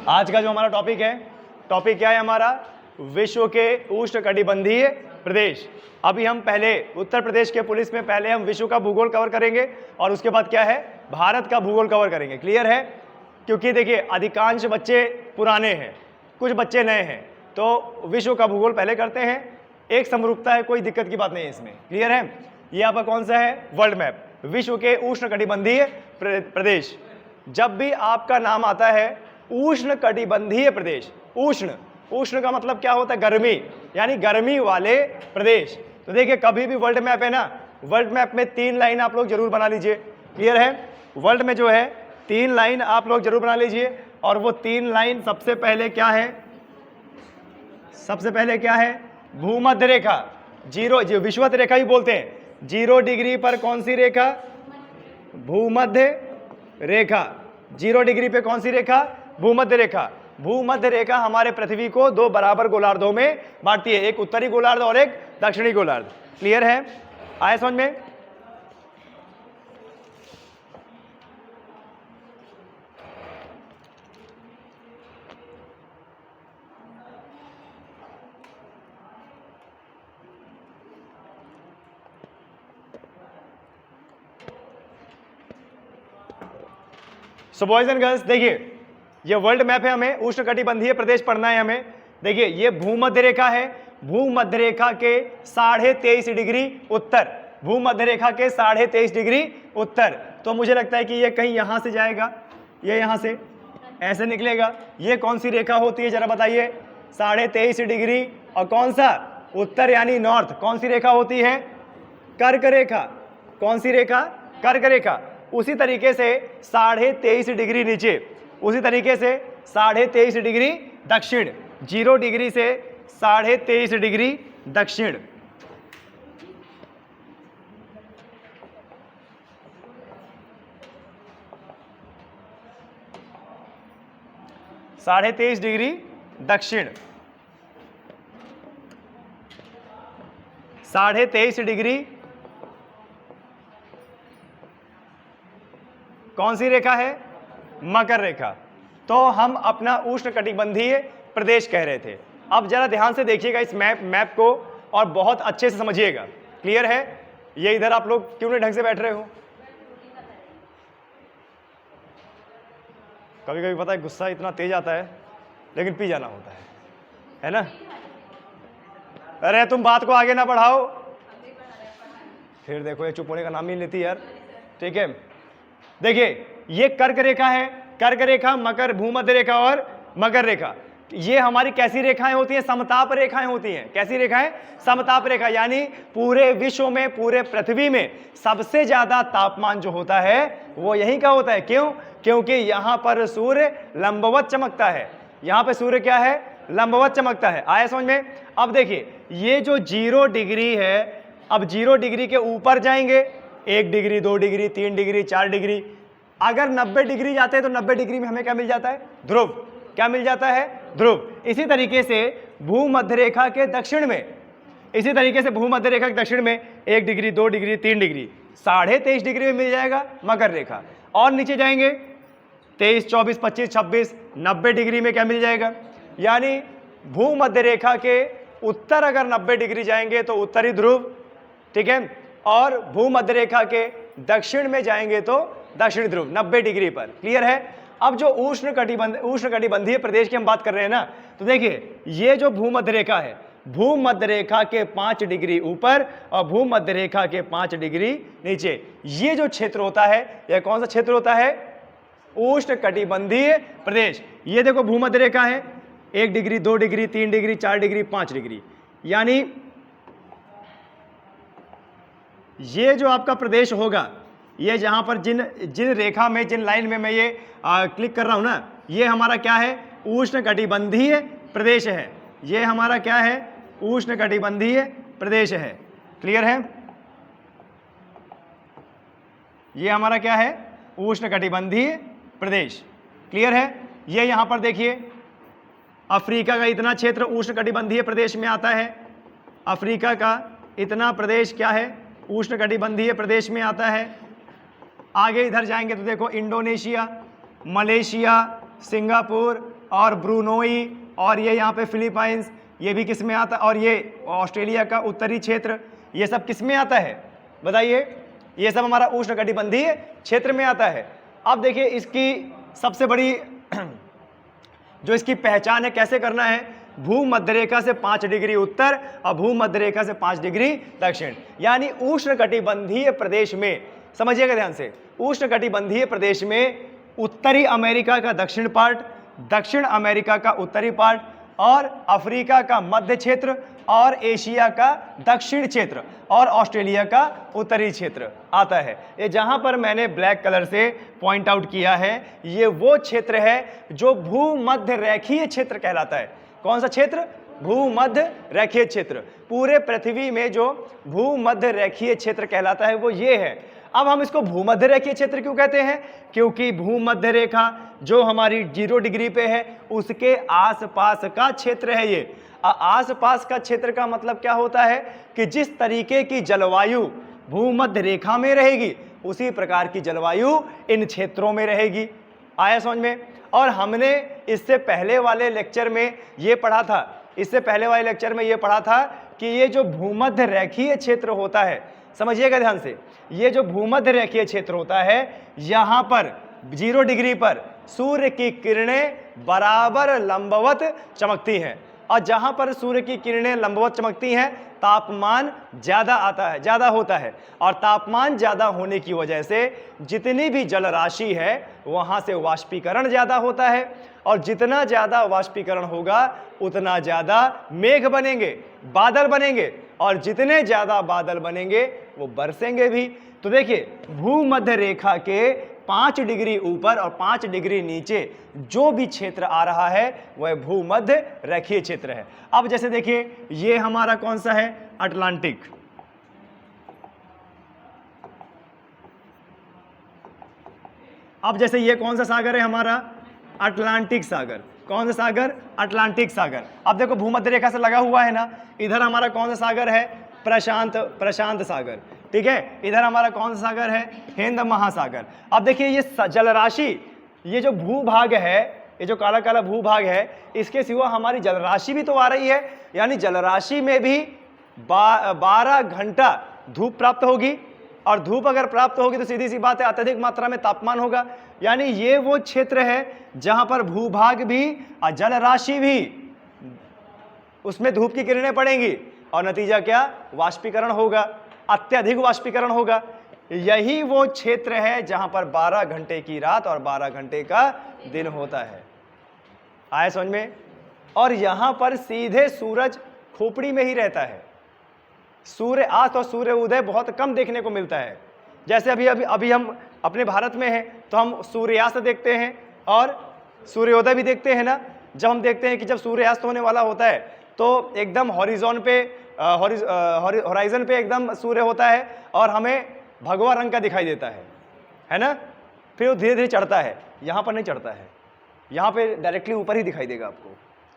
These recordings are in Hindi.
आज का जो हमारा टॉपिक है, टॉपिक क्या है हमारा? विश्व के उष्णकटिबंधीय प्रदेश। अभी हम पहले उत्तर प्रदेश के पुलिस में पहले हम विश्व का भूगोल कवर करेंगे और उसके बाद क्या है, भारत का भूगोल कवर करेंगे। क्लियर है? क्योंकि देखिए अधिकांश बच्चे पुराने हैं, कुछ बच्चे नए हैं, तो विश्व का भूगोल पहले करते हैं। एक समरूपता है, कोई दिक्कत की बात नहीं है इसमें। क्लियर है? ये आपका कौन सा है? वर्ल्ड मैप, विश्व के उष्णकटिबंधीय प्रदेश। जब भी आपका नाम आता है उष्णकटिबंधीय प्रदेश, उष्ण का मतलब क्या होता है? गर्मी, यानी गर्मी वाले प्रदेश। तो देखिए कभी भी वर्ल्ड मैप है ना, वर्ल्ड मैप में 3 लाइन आप लोग जरूर बना लीजिए। क्लियर है? वर्ल्ड में जो है 3 लाइन आप लोग जरूर बना लीजिए। और वो 3 लाइन सबसे पहले क्या है? सबसे पहले क्या है? भूमध्य रेखा, जीरो, जो विषुवत रेखा ही बोलते हैं। 0 डिग्री पर कौन सी रेखा? भूमध्य रेखा। 0 डिग्री पे कौन सी रेखा? भूमध्य रेखा। भूमध्य रेखा हमारे पृथ्वी को 2 बराबर गोलार्धों में बांटती है, एक उत्तरी गोलार्ध और एक दक्षिणी गोलार्ध। क्लियर है? आया समझ में? सो बॉयज एंड गर्ल्स, देखिए ये वर्ल्ड मैप है, हमें उष्णकटिबंधीय प्रदेश पढ़ना है हमें। देखिए ये भूमध्य रेखा है, भूमध्य रेखा के 23.5 डिग्री उत्तर, भूमध्य रेखा के 23.5 डिग्री उत्तर। तो मुझे लगता है कि ये कहीं यहां से जाएगा, ये यहां से ऐसे निकलेगा। ये कौन सी रेखा होती है जरा बताइए? 23.5 डिग्री और कौन सा? उत्तर यानी नॉर्थ। कौन सी रेखा होती है? कर्क रेखा। कौन सी रेखा? कर्क रेखा। उसी तरीके से 23.5 डिग्री नीचे, उसी तरीके से 23.5 डिग्री दक्षिण, 0 डिग्री से 23.5 डिग्री दक्षिण। साढ़े 23 डिग्री दक्षिण, 23.5 डिग्री कौन सी रेखा है? मकर रेखा। तो हम अपना उष्णकटिबंधीय प्रदेश कह रहे थे। अब जरा ध्यान से देखिएगा इस मैप को और बहुत अच्छे से समझिएगा। क्लियर है? ये इधर आप लोग क्यों नहीं ढंग से बैठ रहे हो? कभी कभी पता है गुस्सा इतना तेज आता है, लेकिन पी जाना होता है ना? अरे तुम बात को आगे ना बढ़ाओ, फिर देखो ये चुप होने का नाम ही लेती यार। ठीक है, देखिए ये कर्क रेखा है, कर्क रेखा, मकर, भूमध्य रेखा और मकर रेखा। ये हमारी कैसी रेखाएं होती हैं? समताप रेखाएं होती हैं। कैसी रेखाएं? समताप रेखा। यानी पूरे विश्व में, पूरे पृथ्वी में सबसे ज्यादा तापमान जो होता है वो यहीं का होता है। क्यों? क्योंकि यहां पर सूर्य लंबवत चमकता है। यहां पर सूर्य क्या है? लंबवत चमकता है। आया समझ में? अब देखिए ये जो 0 डिग्री है, अब 0 डिग्री के ऊपर जाएंगे, 1 डिग्री, 2 डिग्री, 3 डिग्री, 4 डिग्री। अगर 90 डिग्री जाते हैं तो 90 डिग्री में हमें क्या मिल जाता है? ध्रुव। क्या मिल जाता है? ध्रुव। इसी तरीके से भूमध्य रेखा के दक्षिण में, इसी तरीके से भूमध्य रेखा के दक्षिण में 1 डिग्री, 2 डिग्री, 3 डिग्री, 23.5 डिग्री में मिल जाएगा मकर रेखा। और नीचे जाएंगे 23, 24, 25, 26, 90 डिग्री में क्या मिल जाएगा? यानी भूमध्य रेखा के उत्तर अगर 90 डिग्री जाएंगे तो उत्तरी ध्रुव, ठीक है, और भूमध्य रेखा के दक्षिण में जाएंगे तो दक्षिण ध्रुव 90 डिग्री पर। क्लियर है? अब जो उष्णकटिबंधीय प्रदेश की हम बात कर रहे हैं ना, तो देखिए ये जो भूमध्य रेखा है, भूमध्य रेखा के 5 डिग्री ऊपर और भूमध्य रेखा के 5 डिग्री नीचे, ये जो क्षेत्र होता है, यह कौन सा क्षेत्र होता है? उष्णकटिबंधीय प्रदेश। ये देखो भूमध्य रेखा है, 1 degree, 2 degree, 3 degree, 4 degree, 5 degree. यानी ये जो आपका प्रदेश होगा, ये जहां पर जिन रेखा में, जिन लाइन में मैं ये क्लिक कर रहा हूं ना, ये हमारा क्या है? उष्णकटिबंधीय प्रदेश है। ये हमारा क्या है? उष्णकटिबंधीय प्रदेश है। क्लियर है? ये हमारा क्या है? उष्णकटिबंधीय प्रदेश। क्लियर है? ये यहां पर देखिए अफ्रीका का इतना क्षेत्र उष्णकटिबंधीय प्रदेश में आता है। अफ्रीका का इतना प्रदेश क्या है? उष्णकटिबंधीय प्रदेश में आता है। आगे इधर जाएंगे तो देखो इंडोनेशिया, मलेशिया, सिंगापुर, और ब्रूनोई, और ये यहाँ पे फिलीपाइंस, ये भी किस में आता है, और ये ऑस्ट्रेलिया का उत्तरी क्षेत्र, ये सब किस में आता है बताइए? ये सब हमारा उष्णकटिबंधीय क्षेत्र में आता है। अब देखिए इसकी सबसे बड़ी जो इसकी पहचान है कैसे करना है, भूमध्य रेखा से 5 डिग्री उत्तर और भूमध्य रेखा से 5 डिग्री दक्षिण, यानी उष्णकटिबंधीय प्रदेश में, समझिएगा ध्यान से, उष्णकटिबंधीय प्रदेश में उत्तरी अमेरिका का दक्षिण पार्ट, दक्षिण अमेरिका का उत्तरी पार्ट, और अफ्रीका का मध्य क्षेत्र, और एशिया का दक्षिण क्षेत्र, और ऑस्ट्रेलिया का उत्तरी क्षेत्र आता है। ये जहां पर मैंने ब्लैक कलर से पॉइंट आउट किया है, ये वो क्षेत्र है जो भूमध्य रेखीय क्षेत्र कहलाता है। कौन सा क्षेत्र? भूमध्य रेखीय क्षेत्र। पूरे पृथ्वी में जो भूमध्य रेखीय क्षेत्र कहलाता है वो ये है। अब हम इसको भूमध्य रेखीय क्षेत्र क्यों कहते हैं? क्योंकि भूमध्य रेखा जो हमारी 0 डिग्री पे है उसके आसपास का क्षेत्र है ये। आसपास का क्षेत्र का मतलब क्या होता है कि जिस तरीके की जलवायु भूमध्य रेखा में रहेगी उसी प्रकार की जलवायु इन क्षेत्रों में रहेगी। आया समझ में? और हमने इससे पहले वाले लेक्चर में ये पढ़ा था, कि ये जो भूमध्य रेखीय क्षेत्र होता है, समझिएगा ध्यान से, ये जो भूमध्य रेखीय क्षेत्र होता है, यहाँ पर 0 डिग्री पर सूर्य की किरणें बराबर लंबवत चमकती हैं, और जहां पर सूर्य की किरणें लंबवत चमकती हैं तापमान ज्यादा होता है, और तापमान ज्यादा होने की वजह से जितनी भी जल राशि है वहां से वाष्पीकरण ज्यादा होता है, और जितना ज्यादा वाष्पीकरण होगा उतना ज्यादा मेघ बनेंगे, बादल बनेंगे, और जितने ज्यादा बादल बनेंगे वो बरसेंगे भी। तो देखिए भूमध्य रेखा के 5 डिग्री ऊपर और 5 डिग्री नीचे जो भी क्षेत्र आ रहा है वह भूमध्य रेखीय क्षेत्र है। अब जैसे देखिए ये हमारा कौन सा है? अटलांटिक। अब जैसे ये कौन सा सागर है हमारा? अटलांटिक सागर। कौन सा सागर? अटलांटिक सागर। अब देखो भूमध्य रेखा से लगा हुआ है ना, इधर हमारा कौन सा सागर है? प्रशांत सागर। ठीक है, इधर हमारा कौन सा सागर है? हिंद महासागर। अब देखिए ये जलराशि, ये जो भूभाग है, ये जो काला काला भूभाग है, इसके सिवा हमारी जलराशि भी तो आ रही है, यानी जलराशि में भी 12 घंटा धूप प्राप्त होगी, और धूप अगर प्राप्त होगी तो सीधी सी बात है अत्यधिक मात्रा में तापमान होगा। यानी ये वो क्षेत्र है जहां पर भूभाग भी और जलराशि भी, उसमें धूप की किरणें पड़ेंगी, और नतीजा क्या? वाष्पीकरण होगा, अत्यधिक वाष्पीकरण होगा। यही वो क्षेत्र है जहां पर 12 घंटे की रात और 12 घंटे का दिन होता है। आया समझ में? और यहां पर सीधे सूरज खोपड़ी में ही रहता है। सूर्य अस्त और सूर्य उदय बहुत कम देखने को मिलता है। जैसे अभी हम अपने भारत में हैं तो हम सूर्यास्त देखते हैं और सूर्योदय भी देखते हैं ना। जब हम देखते हैं कि जब सूर्यास्त होने वाला होता है तो एकदम हॉरिजॉन पे एकदम सूर्य होता है और हमें भगवा रंग का दिखाई देता है ना। फिर वो धीरे धीरे चढ़ता है, यहाँ पर नहीं चढ़ता है, यहाँ पे डायरेक्टली ऊपर ही दिखाई देगा आपको।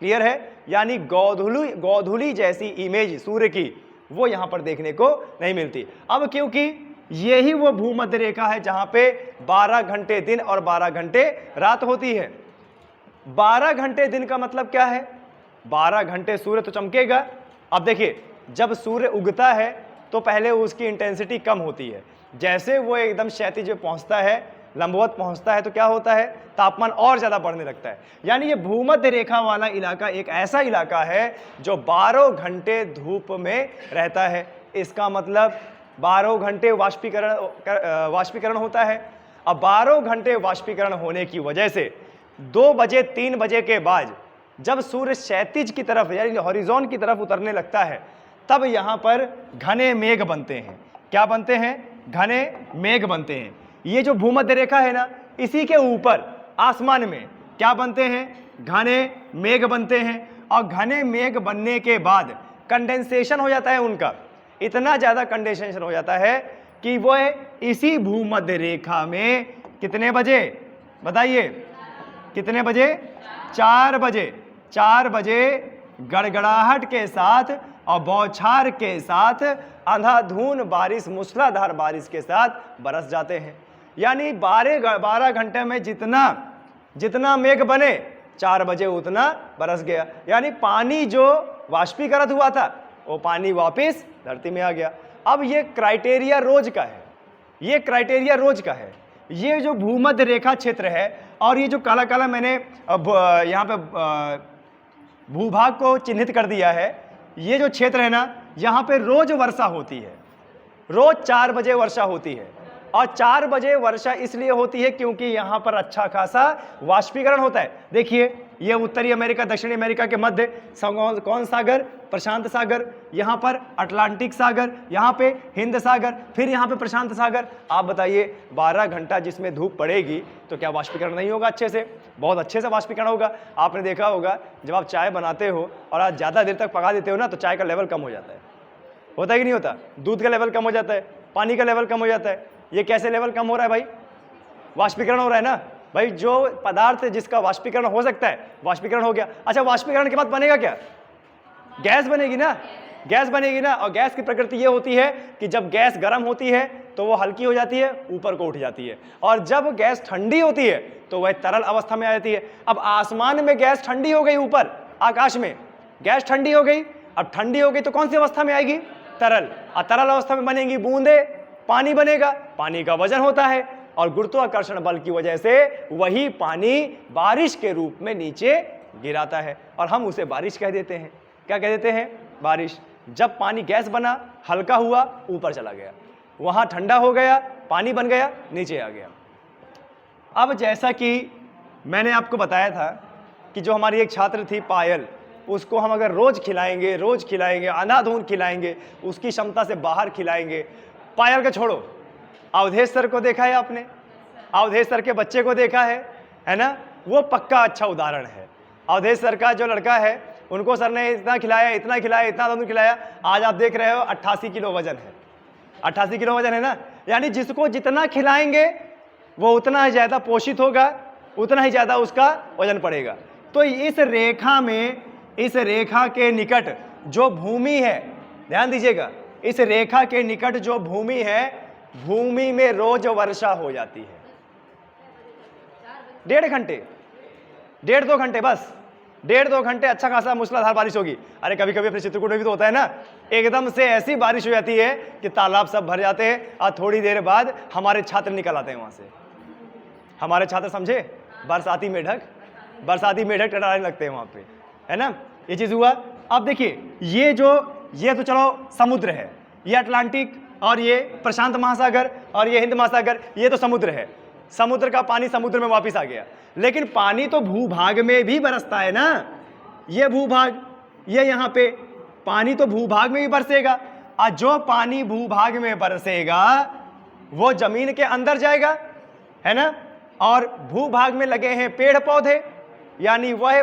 क्लियर है? यानी गोधूली जैसी इमेज सूर्य की वो यहाँ पर देखने को नहीं मिलती। अब क्योंकि यही वो भूमध्य रेखा है जहाँ पे 12 घंटे दिन और 12 घंटे रात होती है। 12 घंटे दिन का मतलब क्या है? 12 घंटे सूर्य तो चमकेगा। अब देखिए जब सूर्य उगता है तो पहले उसकी इंटेंसिटी कम होती है, जैसे वो एकदम क्षैतिज में पहुंचता है, लंबवत पहुंचता है तो क्या होता है? तापमान और ज्यादा बढ़ने लगता है। यानी ये भूमध्य रेखा वाला इलाका एक ऐसा इलाका है जो 12 घंटे धूप में रहता है। इसका मतलब 12 घंटे वाष्पीकरण होता है। अब 12 घंटे वाष्पीकरण होने की वजह से 2 बजे 3 बजे के बाद जब सूर्य क्षैतिज की तरफ यानी हॉरिजॉन की तरफ उतरने लगता है तब यहाँ पर घने मेघ बनते हैं। क्या बनते हैं? घने मेघ बनते हैं। ये जो भूमध्य रेखा है ना, इसी के ऊपर आसमान में क्या बनते हैं? घने मेघ बनते हैं। और घने मेघ बनने के बाद कंडेंसेशन हो जाता है उनका, इतना ज्यादा कंडेंसेशन हो जाता है कि वो इसी भूमध्य रेखा में कितने बजे बताइए? कितने बजे? 4 बजे। 4 बजे गड़गड़ाहट के साथ और बौछार के साथ अंधाधुंध बारिश, मूसलाधार बारिश के साथ बरस जाते हैं। यानी 12 घंटे में जितना मेघ बने 4 बजे उतना बरस गया। यानी पानी जो वाष्पीकरण हुआ था वो पानी वापस धरती में आ गया। अब ये क्राइटेरिया रोज का है, ये क्राइटेरिया रोज का है। ये जो भूमध्य रेखा क्षेत्र है और ये जो काला काला मैंने यहाँ पे भूभाग को चिन्हित कर दिया है, ये जो क्षेत्र है ना, यहाँ पे रोज वर्षा होती है, रोज 4 बजे वर्षा होती है। और 4 बजे वर्षा इसलिए होती है क्योंकि यहाँ पर अच्छा खासा वाष्पीकरण होता है। देखिए ये उत्तरी अमेरिका, दक्षिणी अमेरिका के मध्य कौन सागर? प्रशांत सागर, यहाँ पर अटलांटिक सागर, यहाँ पे हिंद सागर, फिर यहाँ पे प्रशांत सागर। आप बताइए 12 घंटा जिसमें धूप पड़ेगी तो क्या वाष्पीकरण नहीं होगा? अच्छे से, बहुत अच्छे से वाष्पीकरण होगा। आपने देखा होगा जब आप चाय बनाते हो और आज ज़्यादा देर तक पका देते हो ना तो चाय का लेवल कम हो जाता है, होता है कि नहीं होता? दूध का लेवल कम हो जाता है, पानी का लेवल कम हो जाता है। ये कैसे लेवल कम हो रहा है भाई? वाष्पीकरण हो रहा है ना भाई। जो पदार्थ जिसका वाष्पीकरण हो सकता है, वाष्पीकरण हो गया। अच्छा, वाष्पीकरण के बाद बनेगा क्या? गैस बनेगी ना, गैस बनेगी ना। और गैस की प्रकृति ये होती है कि जब गैस गर्म होती है तो वो हल्की हो जाती है, ऊपर को उठ जाती है, और जब गैस ठंडी होती है तो वह तरल अवस्था में आ जाती है। अब आसमान में गैस ठंडी हो गई, ऊपर आकाश में गैस ठंडी हो गई। अब ठंडी हो गई तो कौन सी अवस्था में आएगी? तरल। और तरल अवस्था में बनेंगी बूंदे, पानी बनेगा। पानी का वजन होता है और गुरुत्वाकर्षण बल की वजह से वही पानी बारिश के रूप में नीचे गिराता है और हम उसे बारिश कह देते हैं। क्या कह देते हैं? बारिश। जब पानी गैस बना, हल्का हुआ, ऊपर चला गया, वहां ठंडा हो गया, पानी बन गया, नीचे आ गया। अब जैसा कि मैंने आपको बताया था कि जो हमारी एक छात्र थी पायल, उसको हम अगर रोज खिलाएंगे, अंधाधुंध खिलाएंगे, उसकी क्षमता से बाहर खिलाएंगे। पायल का छोड़ो, अवधेश सर को देखा है आपने? अवधेश सर के बच्चे को देखा है ना? वो पक्का अच्छा उदाहरण है। अवधेश सर का जो लड़का है, उनको सर ने इतना खिलाया, इतना खिलाया, इतना दूध खिलाया, आज आप देख रहे हो 88 किलो वजन है। 88 किलो वजन है ना। यानी जिसको जितना खिलाएंगे वो उतना ही ज्यादा पोषित होगा, उतना ही ज्यादा उसका वजन पड़ेगा। तो इस रेखा में, इस रेखा के निकट जो भूमि है, ध्यान दीजिएगा, इस रेखा के निकट जो भूमि है, भूमि में रोज वर्षा हो जाती है। 1.5 घंटे, 1.5-2 घंटे, बस 1.5-2 घंटे अच्छा खासा मूसलाधार बारिश होगी। अरे कभी कभी अपने चित्रकूट में भी तो होता है ना, एकदम से ऐसी बारिश हो जाती है कि तालाब सब भर जाते हैं और थोड़ी देर बाद हमारे छात्र निकल आते हैं वहां से। हमारे छात्र समझे, बरसाती मेढक टटराने लगते हैं वहां पे, है ना। ये चीज हुआ। अब देखिए ये तो चलो समुद्र है, ये अटलांटिक और ये प्रशांत महासागर और ये हिंद महासागर, ये तो समुद्र है। समुद्र का पानी समुद्र में वापस आ गया, लेकिन पानी तो भूभाग में भी बरसता है ना। ये भूभाग, ये यहाँ पे पानी तो भूभाग में भी बरसेगा, और जो पानी भूभाग में बरसेगा वो जमीन के अंदर जाएगा, है ना। और भूभाग में लगे हैं पेड़ पौधे, यानी वह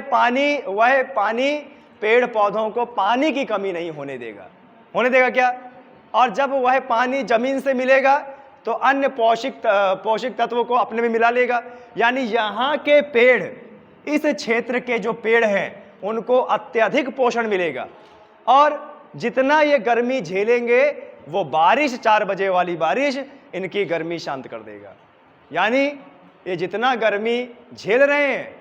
पानी पेड़ पौधों को पानी की कमी नहीं होने देगा क्या? और जब वह पानी जमीन से मिलेगा तो अन्य पोषक तत्वों को अपने में मिला लेगा। यानी यहाँ के पेड़, इस क्षेत्र के जो पेड़ हैं उनको अत्यधिक पोषण मिलेगा, और जितना ये गर्मी झेलेंगे वो बारिश, 4 बजे वाली बारिश इनकी गर्मी शांत कर देगा। यानी ये जितना गर्मी झेल रहे हैं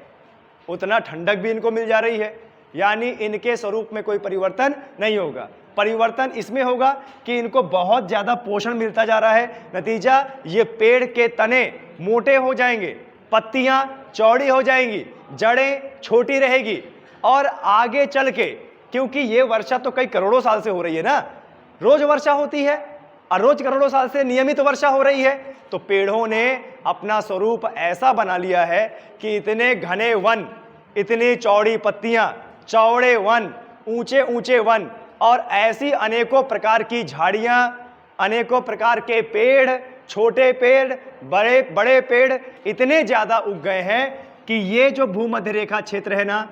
उतना ठंडक भी इनको मिल जा रही है। यानी इनके स्वरूप में कोई परिवर्तन नहीं होगा। परिवर्तन इसमें होगा कि इनको बहुत ज़्यादा पोषण मिलता जा रहा है। नतीजा, ये पेड़ के तने मोटे हो जाएंगे, पत्तियां चौड़ी हो जाएंगी, जड़ें छोटी रहेगी, और आगे चल के, क्योंकि ये वर्षा तो कई करोड़ों साल से हो रही है ना, रोज वर्षा होती है और रोज करोड़ों साल से नियमित वर्षा हो रही है, तो पेड़ों ने अपना स्वरूप ऐसा बना लिया है कि इतने घने वन, इतनी चौड़ी पत्तियां, चौड़े वन, ऊंचे ऊंचे वन, और ऐसी अनेकों प्रकार की झाड़ियां, अनेकों प्रकार के पेड़, छोटे पेड़, बड़े बड़े पेड़ इतने ज्यादा उग गए हैं कि ये जो भूमध्य रेखा क्षेत्र है ना,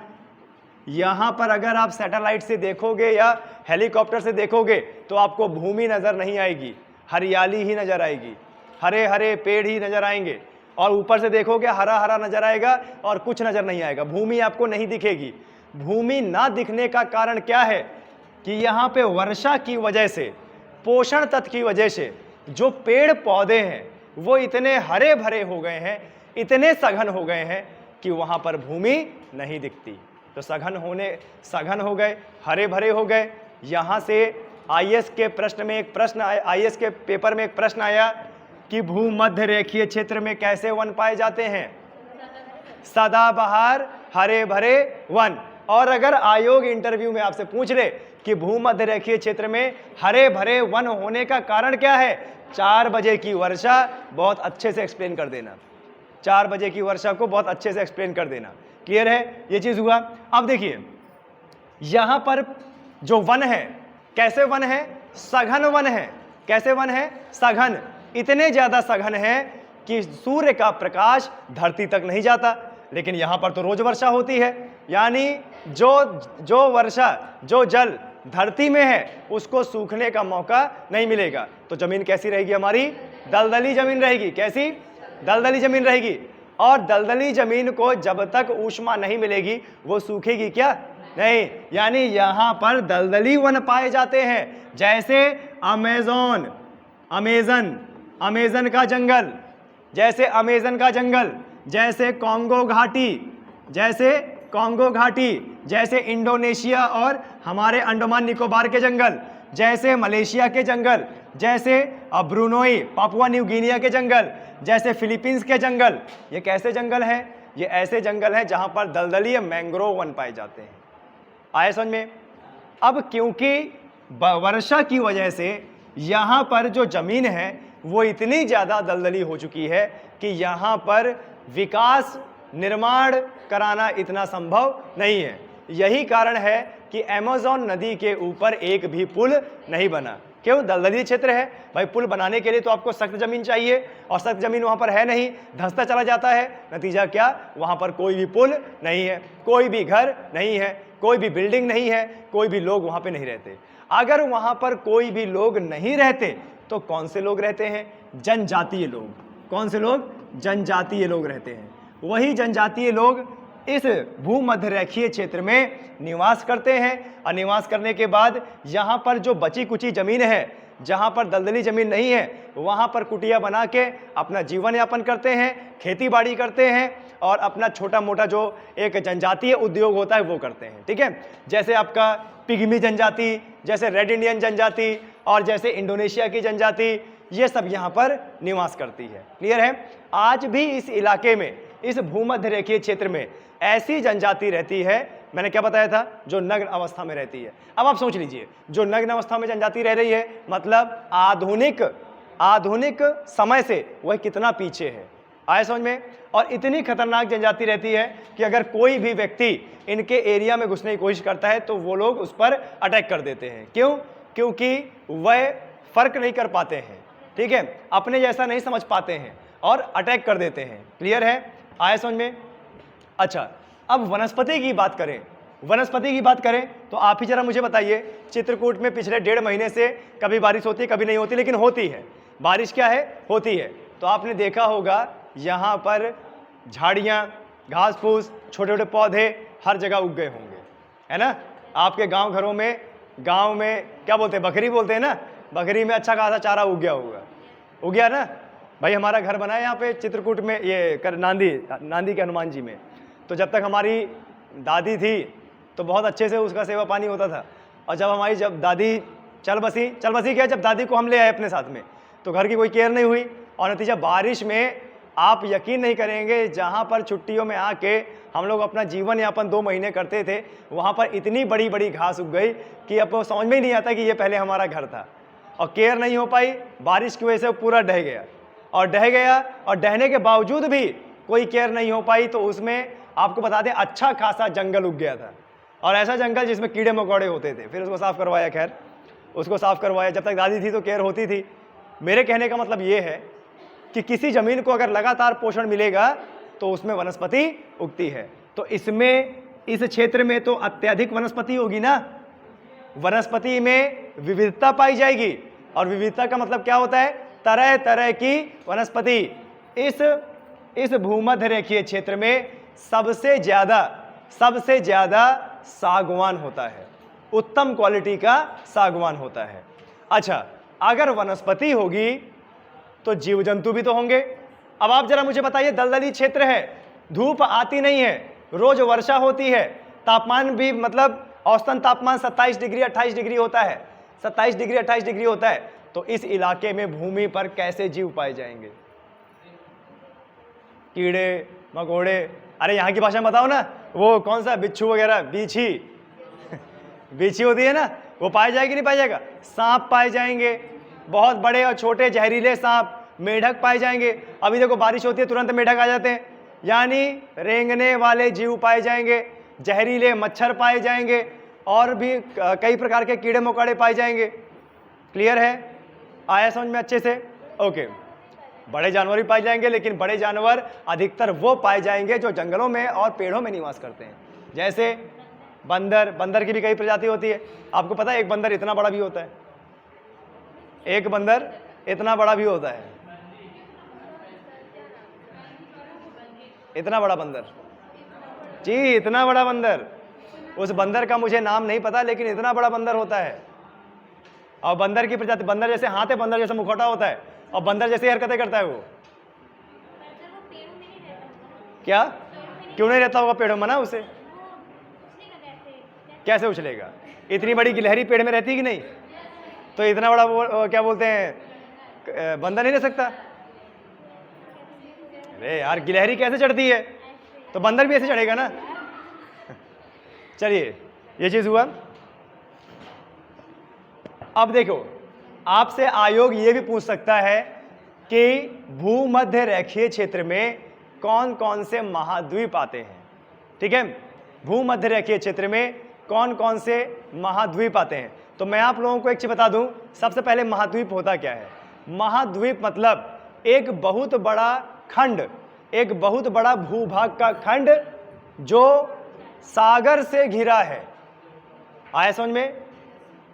यहां पर अगर आप सैटेलाइट से देखोगे या हेलीकॉप्टर से देखोगे तो आपको भूमि नजर नहीं आएगी, हरियाली ही नजर आएगी, हरे हरे पेड़ ही नजर आएंगे, और ऊपर से देखोगे हरा हरा नजर आएगा और कुछ नजर नहीं आएगा, भूमि आपको नहीं दिखेगी। भूमि ना दिखने का कारण क्या है कि यहाँ पे वर्षा की वजह से, पोषण तत्व की वजह से जो पेड़ पौधे हैं वो इतने हरे भरे हो गए हैं, इतने सघन हो गए हैं कि वहाँ पर भूमि नहीं दिखती। तो सघन हो गए, हरे भरे हो गए। यहाँ से आईएएस के प्रश्न में एक प्रश्न आया, आईएएस के पेपर में एक प्रश्न आया कि भूमध्य रेखीय क्षेत्र में कैसे वन पाए जाते हैं? सदाबहार हरे भरे वन। और अगर आयोग इंटरव्यू में आपसे पूछ ले कि भूमध्य रेखीय क्षेत्र में हरे भरे वन होने का कारण क्या है, 4 बजे की वर्षा बहुत अच्छे से एक्सप्लेन कर देना। 4 बजे की वर्षा को बहुत अच्छे से एक्सप्लेन कर देना। क्लियर है? ये चीज हुआ। अब देखिए यहां पर जो वन है, कैसे वन है? सघन वन है। कैसे वन है? सघन। इतने ज्यादा सघन है कि सूर्य का प्रकाश धरती तक नहीं जाता। लेकिन यहां पर तो रोज वर्षा होती है, यानी जो वर्षा, जो जल धरती में है उसको सूखने का मौका नहीं मिलेगा। तो जमीन कैसी रहेगी हमारी? दलदली जमीन रहेगी। कैसी? दलदली जमीन रहेगी। और दलदली जमीन को जब तक ऊष्मा नहीं मिलेगी वो सूखेगी क्या? नहीं। यानी यहां पर दलदली वन पाए जाते हैं। जैसे अमेजन का जंगल, जैसे अमेजन का जंगल, जैसे कॉन्गो घाटी, जैसे इंडोनेशिया और हमारे अंडमान निकोबार के जंगल, जैसे मलेशिया के जंगल, जैसे ब्रुनोई पापुआ न्यू गिनिया के जंगल, जैसे फिलीपींस के जंगल। ये कैसे जंगल हैं? ये ऐसे जंगल हैं जहां पर दलदली मैंग्रोव वन पाए जाते हैं। आए समझ में? अब क्योंकि वर्षा की वजह से यहां पर जो जमीन है वो इतनी ज्यादा दलदली हो चुकी है कि यहां पर विकास, निर्माण कराना इतना संभव नहीं है। यही कारण है कि अमेज़न नदी के ऊपर एक भी पुल नहीं बना। क्यों? दलदली क्षेत्र है भाई। पुल बनाने के लिए तो आपको सख्त जमीन चाहिए, और सख्त जमीन वहां पर है नहीं, धंसता चला जाता है। नतीजा क्या? वहां पर कोई भी पुल नहीं है, कोई भी घर नहीं है, कोई भी बिल्डिंग नहीं है, कोई भी लोग वहां पे नहीं रहते। अगर वहां पर कोई भी लोग नहीं रहते तो कौन से लोग रहते हैं? जनजातीय लोग। कौन से लोग? जनजातीय लोग रहते हैं। वही जनजातीय लोग इस भूमध्य रेखीय क्षेत्र में निवास करते हैं। और निवास करने के बाद यहाँ पर जो बची कुची जमीन है, जहाँ पर दलदली जमीन नहीं है, वहाँ पर कुटिया बना के अपना जीवन यापन करते हैं, खेती बाड़ी करते हैं और अपना छोटा मोटा जो एक जनजातीय उद्योग होता है वो करते हैं। ठीक है? जैसे आपका पिग्मी जनजाति, जैसे रेड इंडियन जनजाति और जैसे इंडोनेशिया की जनजाति, ये सब यहाँ पर निवास करती है। क्लियर है? आज भी इस इलाके में, इस भूमध्य रेखीय क्षेत्र में ऐसी जनजाति रहती है, मैंने क्या बताया था, जो नग्न अवस्था में रहती है। अब आप सोच लीजिए, जो नग्न अवस्था में जनजाति रह रही है, मतलब आधुनिक समय से वह कितना पीछे है। आए समझ में? और इतनी खतरनाक जनजाति रहती है कि अगर कोई भी व्यक्ति इनके एरिया में घुसने की कोशिश करता है तो वो लोग उस पर अटैक कर देते हैं। क्यों? क्योंकि वह फर्क नहीं कर पाते हैं। ठीक है? अपने जैसा नहीं समझ पाते हैं और अटैक कर देते हैं। क्लियर है? आए समझ में? अच्छा, अब वनस्पति की बात करें तो आप ही जरा मुझे बताइए, चित्रकूट में पिछले 1.5 महीने से कभी बारिश होती है, कभी नहीं होती, लेकिन होती है। बारिश क्या है? होती है। तो आपने देखा होगा यहाँ पर झाड़ियाँ, घास फूस, छोटे छोटे पौधे हर जगह उग गए होंगे, है ना? आपके गांव में क्या बोलते हैं? बकरी बोलते हैं ना? बकरी में अच्छा खासा चारा उग गया होगा। उग गया ना भाई? हमारा घर बना है यहाँ पे चित्रकूट में, ये नांदी के हनुमान जी में। तो जब तक हमारी दादी थी तो बहुत अच्छे से उसका सेवा पानी होता था। और जब दादी चल बसी क्या, जब दादी को हम ले आए अपने साथ में, तो घर की कोई केयर नहीं हुई। और नतीजा बारिश में आप यकीन नहीं करेंगे, जहाँ पर छुट्टियों में आके हम लोग अपना जीवन यापन 2 महीने करते थे, वहाँ पर इतनी बड़ी बड़ी घास उग गई कि अब समझ में ही नहीं आता कि ये पहले हमारा घर था। और केयर नहीं हो पाई, बारिश की वजह से पूरा ढह गया और ढहने के बावजूद भी कोई केयर नहीं हो पाई, तो उसमें आपको बता दें अच्छा खासा जंगल उग गया था। और ऐसा जंगल जिसमें कीड़े मकोड़े होते थे। फिर उसको साफ करवाया, खैर उसको साफ करवाया। जब तक दादी थी तो केयर होती थी। मेरे कहने का मतलब ये है कि किसी जमीन को अगर लगातार पोषण मिलेगा तो उसमें वनस्पति उगती है। तो इस क्षेत्र में तो अत्यधिक वनस्पति होगी ना, वनस्पति में विविधता पाई जाएगी। और विविधता का मतलब क्या होता है? तरह तरह की वनस्पति। इस भूमध्य रेखीय क्षेत्र में सबसे ज्यादा सागवान होता है, उत्तम क्वालिटी का सागवान होता है। अच्छा, अगर वनस्पति होगी तो जीव जंतु भी तो होंगे। अब आप जरा मुझे बताइए, दलदली क्षेत्र है, धूप आती नहीं है, रोज वर्षा होती है, तापमान भी मतलब औसतन तापमान 27 डिग्री 28 डिग्री होता है, 27 डिग्री 28 डिग्री होता है। तो इस इलाके में भूमि पर कैसे जीव पाए जाएंगे? कीड़े मकोड़े, अरे यहाँ की भाषा में बताओ ना, वो कौन सा बिच्छू वगैरह, बीछी बीछी होती है ना, वो पाए जाएगी नहीं पाया जाएगा? सांप पाए जाएंगे, बहुत बड़े और छोटे जहरीले सांप, मेढक पाए जाएंगे। अभी देखो बारिश होती है तुरंत मेढक आ जाते हैं, यानी रेंगने वाले जीव पाए जाएंगे, जहरीले मच्छर पाए जाएंगे, और भी कई प्रकार के कीड़े मकोड़े पाए जाएंगे। क्लियर है? आया समझ में अच्छे से? ओके। बड़े जानवर भी पाए जाएंगे, लेकिन बड़े जानवर अधिकतर वो पाए जाएंगे जो जंगलों में और पेड़ों में निवास करते हैं। जैसे बंदर, बंदर की भी कई प्रजाति होती है। आपको पता है एक बंदर इतना बड़ा भी होता है, एक बंदर इतना बड़ा भी होता है, इतना बड़ा बंदर जी, इतना बड़ा बंदर। उस बंदर का मुझे नाम नहीं पता, लेकिन इतना बड़ा बंदर होता है। और बंदर की प्रजाति, बंदर जैसे हाथ है, बंदर जैसे मुखौटा होता है, और बंदर जैसे हरकतें करता है वो। क्या? क्यों नहीं रहता होगा पेड़ों में ना? उसे कैसे उछलेगा? इतनी बड़ी गिलहरी पेड़ में रहती कि नहीं? तो इतना बड़ा क्या बोलते हैं, बंदर नहीं रह सकता। अरे यार, गिलहरी कैसे चढ़ती है, तो बंदर भी ऐसे चढ़ेगा ना। चलिए, ये चीज हुआ। अब देखो, आपसे आयोग ये भी पूछ सकता है कि भूमध्य रेखीय क्षेत्र में कौन कौन से महाद्वीप आते हैं। ठीक है, भूमध्य रेखीय क्षेत्र में कौन कौन से महाद्वीप आते हैं। तो मैं आप लोगों को एक चीज बता दूं, सबसे पहले महाद्वीप होता क्या है? महाद्वीप मतलब एक बहुत बड़ा खंड, एक बहुत बड़ा भूभाग का खंड जो सागर से घिरा है। आया समझ में?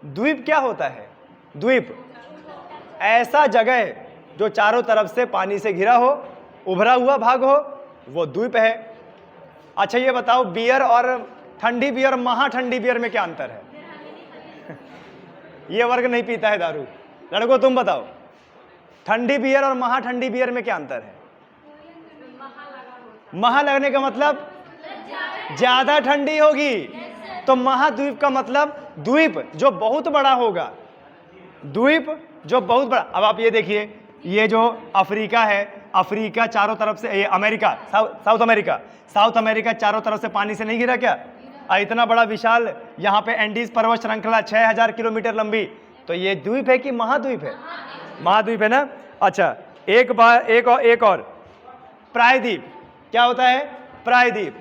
द्वीप क्या होता है? द्वीप ऐसा जगह जो चारों तरफ से पानी से घिरा हो, उभरा हुआ भाग हो, वो द्वीप है। अच्छा ये बताओ, बियर और ठंडी बियर, महा ठंडी बियर में क्या अंतर है? ये वर्ग नहीं पीता है दारू। लड़कों तुम बताओ, ठंडी बियर और महा ठंडी बियर में क्या अंतर है? महा लगने का मतलब ज्यादा ठंडी होगी, तो महाद्वीप का मतलब द्वीप जो बहुत बड़ा होगा, द्वीप जो बहुत बड़ा। अब आप ये देखिए, ये जो अफ्रीका है, अफ्रीका चारों तरफ से, ये America, south America, south America चारों तरफ से पानी से नहीं घिरा क्या? इतना बड़ा विशाल यहाँ पे एंडीज पर्वत श्रृंखला 6000 किलोमीटर लंबी, तो ये द्वीप है कि महाद्वीप है? महाद्वीप है ना। अच्छा, एक और प्रायद्वीप। क्या होता है? प्रायद्वीप।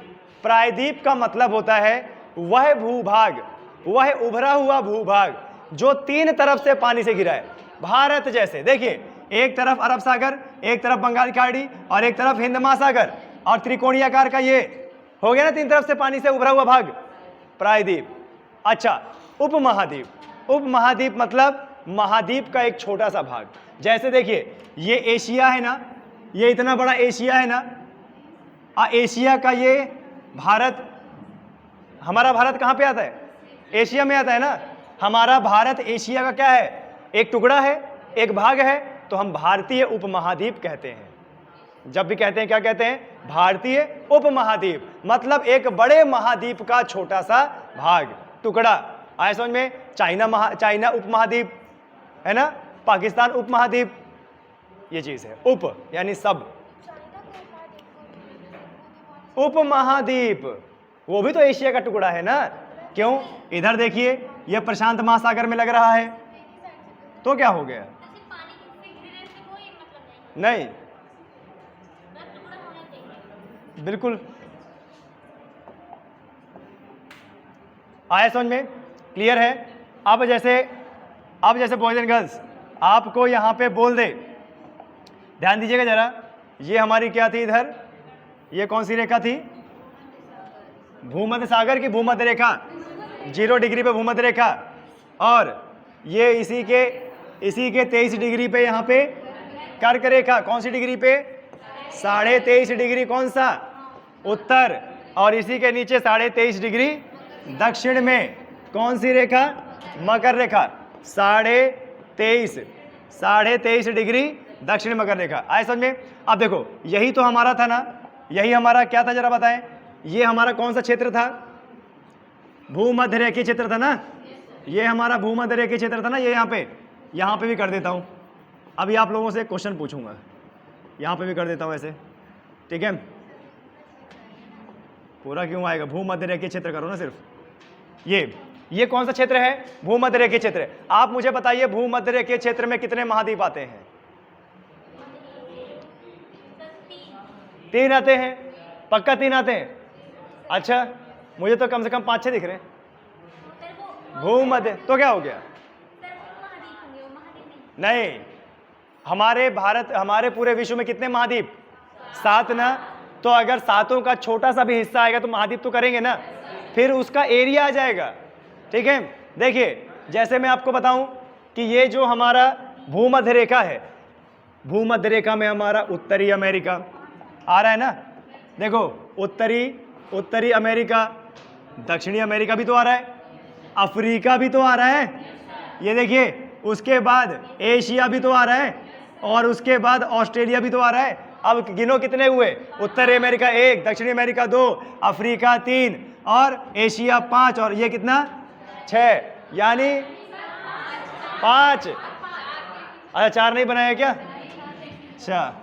प्रायद्वीप का मतलब होता है वह भूभाग, वह उभरा हुआ भूभाग जो तीन तरफ से पानी से घिरा है। भारत जैसे देखिए, एक तरफ अरब सागर, एक तरफ बंगाल की खाड़ी, और एक तरफ हिंद महासागर, और त्रिकोणीय आकार का ये हो गया ना, तीन तरफ से पानी से उभरा हुआ भाग, प्रायद्वीप। अच्छा, उपमहाद्वीप। उपमहाद्वीप मतलब महाद्वीप का एक छोटा सा भाग। जैसे देखिए, ये एशिया है ना, ये इतना बड़ा एशिया है ना, एशिया का ये भारत, हमारा भारत कहाँ पे आता है? एशिया में आता है ना। हमारा भारत एशिया का क्या है? एक टुकड़ा है, एक भाग है, तो हम भारतीय उपमहाद्वीप कहते हैं। जब भी कहते हैं क्या कहते हैं? भारतीय उपमहाद्वीप, मतलब एक बड़े महाद्वीप का छोटा सा भाग, टुकड़ा। आया समझ में? चाइना उपमहाद्वीप है ना, पाकिस्तान उपमहाद्वीप, ये चीज है। उप यानी सब, उपमहाद्वीप वो भी तो एशिया का टुकड़ा है ना। क्यों? इधर देखिए, यह प्रशांत महासागर में लग रहा है, तो क्या हो गया? नहीं, बिल्कुल। आया समझ में? क्लियर है? अब जैसे बॉयज एंड गर्ल्स, आपको यहां पे बोल दे, ध्यान दीजिएगा जरा, ये हमारी क्या थी इधर, ये कौन सी रेखा थी? भूमध्य सागर की भूमध्य रेखा, 0 डिग्री पे भूमध्य रेखा, और ये इसी के 23 डिग्री पे यहाँ पे कर्क रेखा। कौन सी डिग्री पे? 23.5 डिग्री। कौन सा? उत्तर। और इसी के नीचे 23.5 डिग्री दक्षिण में कौन सी रेखा? मकर रेखा। 23.5 डिग्री दक्षिण मकर रेखा। आए समझ में? अब देखो, यही तो हमारा था ना, यही हमारा क्या था जरा बताएं? ये हमारा कौन सा क्षेत्र था? भूमध्य रेखीय क्षेत्र था ना। ये हमारा भूमध्य रेखीय क्षेत्र था ना। ये यहाँ पे भी कर देता हूँ। अभी आप लोगों से एक क्वेश्चन पूछूंगा, यहाँ पे भी कर देता हूँ ऐसे, ठीक है? पूरा क्यों आएगा? भूमध्य रेखीय क्षेत्र करो ना सिर्फ। ये कौन सा क्षेत्र है? भूमध्य रेखीय क्षेत्र। आप मुझे बताइए भूमध्य रेखीय क्षेत्र में कितने महाद्वीप आते हैं? 3 आते हैं। पक्का 3 आते हैं? अच्छा, मुझे तो कम से कम 5-6 दिख रहे हैं। भूमध्य तो क्या हो गया? नहीं, हमारे पूरे विश्व में कितने महाद्वीप? 7 ना। तो अगर 7 का छोटा सा भी हिस्सा आएगा तो महाद्वीप तो करेंगे ना, फिर उसका एरिया आ जाएगा, ठीक है? देखिए, जैसे मैं आपको बताऊं कि ये जो हमारा भूमध्य रेखा है, भूमध्य रेखा में हमारा उत्तरी अमेरिका आ रहा है ना। देखो, उत्तरी अमेरिका, दक्षिणी अमेरिका भी तो आ रहा है, अफ्रीका भी तो आ रहा है, ये देखिए। उसके बाद एशिया भी तो आ रहा है, और उसके बाद ऑस्ट्रेलिया भी तो आ रहा है। अब गिनो कितने हुए? उत्तरी अमेरिका 1, दक्षिणी अमेरिका 2, अफ्रीका 3 और एशिया 5, और ये कितना? 6, यानी 5। अच्छा, 4 नहीं बनाया क्या? अच्छा,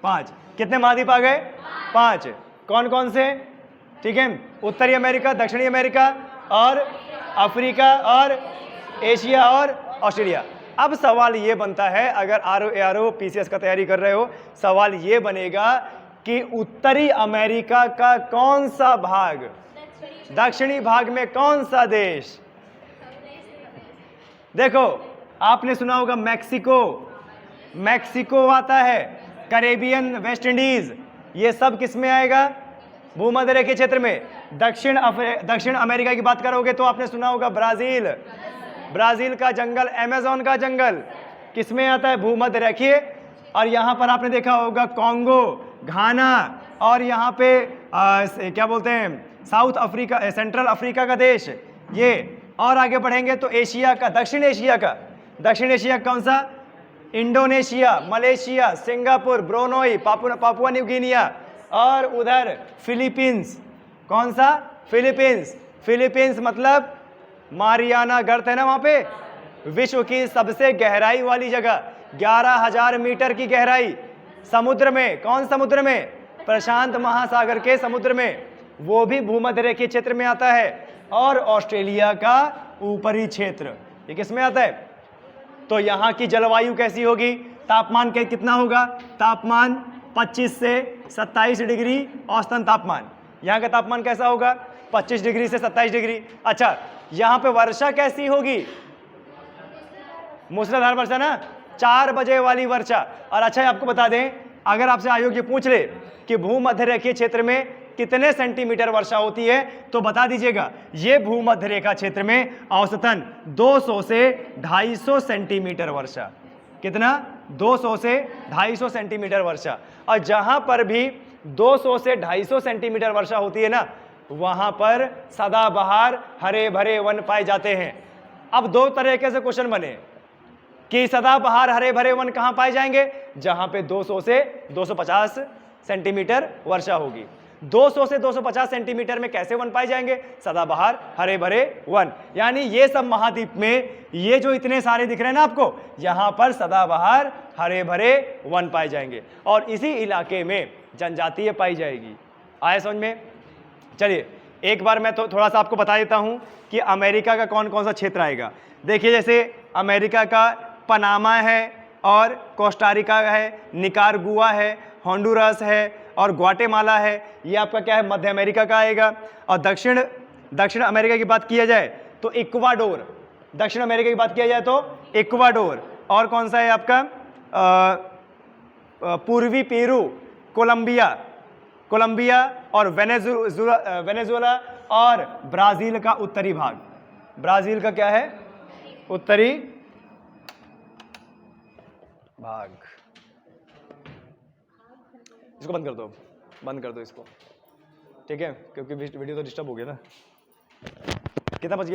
5। कितने महाद्वीप आ गए? 5। कौन कौन से? ठीक है, उत्तरी अमेरिका, दक्षिणी अमेरिका और अफ्रीका और एशिया और ऑस्ट्रेलिया। अब सवाल ये बनता है, अगर आरओ पीसीएस का तैयारी कर रहे हो, सवाल ये बनेगा कि उत्तरी अमेरिका का कौन सा भाग, दक्षिणी भाग में कौन सा देश? देखो, आपने सुना होगा मैक्सिको आता है, कैरेबियन, वेस्ट इंडीज, ये सब किस में आएगा? भूमध्य रेखीय क्षेत्र में। दक्षिण अमेरिका की बात करोगे तो आपने सुना होगा ब्राजील का जंगल, अमेज़न का जंगल किस में आता है? भूमध्य रेखीय। और यहाँ पर आपने देखा होगा कॉन्गो, घाना, और यहाँ पे क्या बोलते हैं, साउथ अफ्रीका, सेंट्रल अफ्रीका का देश ये। और आगे बढ़ेंगे तो एशिया का, दक्षिण एशिया कौन सा? Indonesia, Malaysia, Singapore, Brunei, Papua New Guinea, और उधर फिलीपींस। कौन सा? फिलीपींस मतलब मारियाना गर्त है ना, वहां पे विश्व की सबसे गहराई वाली जगह, 11,000 मीटर की गहराई समुद्र में। कौन समुद्र में? प्रशांत महासागर के समुद्र में, वो भी भूमध्य रेखीय क्षेत्र में आता है। और ऑस्ट्रेलिया का ऊपरी क्षेत्र, ये किस में आता है? तो यहाँ की जलवायु कैसी होगी? तापमान कितना होगा? तापमान 25 से 27 डिग्री औसतन तापमान। यहाँ का तापमान कैसा होगा? 25 डिग्री से 27 डिग्री। अच्छा, यहाँ पे वर्षा कैसी होगी? मूसलाधार वर्षा ना, 4 बजे वाली वर्षा। और अच्छा, आपको बता दें, अगर आपसे आयोग ये पूछ ले कि भूमध्य रेखीय क्षेत्र में कितने सेंटीमीटर वर्षा होती है, तो बता दीजिएगा, ये भूमध्य रेखा क्षेत्र में औसतन 200 से 250 सेंटीमीटर वर्षा। कितना? 200 से 250 सेंटीमीटर वर्षा। और जहां पर भी 200 से 250 सेंटीमीटर वर्षा होती है ना, वहां पर सदाबहार हरे भरे वन पाए जाते हैं। अब 2 तरीके से क्वेश्चन बने कि सदाबहार हरे भरे वन कहां पाए जाएंगे? जहां पे 200 से 250 सेंटीमीटर वर्षा होगी। 200 से 250 सेंटीमीटर में कैसे वन पाए जाएंगे? सदाबहार हरे भरे वन। यानी ये सब महाद्वीप में ये जो इतने सारे दिख रहे हैं ना आपको, यहां पर सदाबहार हरे भरे वन पाए जाएंगे, और इसी इलाके में जनजातीय पाई जाएगी। आए समझ में? चलिए, एक बार मैं तो थोड़ा सा आपको बता देता हूं कि अमेरिका का कौन कौन सा क्षेत्र आएगा। देखिए, जैसे अमेरिका का पनामा है, और कोस्टारिका है, निकारागुआ है, होंडुरास है, और ग्वाटेमाला है। ये आपका क्या है? मध्य अमेरिका का आएगा। और दक्षिण अमेरिका की बात किया जाए तो इक्वाडोर, दक्षिण अमेरिका की बात किया जाए तो इक्वाडोर। और कौन सा है आपका? पूर्वी पेरू, कोलंबिया और वेनेजुएला, और ब्राजील का उत्तरी भाग। ब्राजील का क्या है? उत्तरी भाग। इसको बंद कर दो इसको, ठीक है, क्योंकि वीडियो तो डिस्टर्ब हो गया ना। कितना बच गया?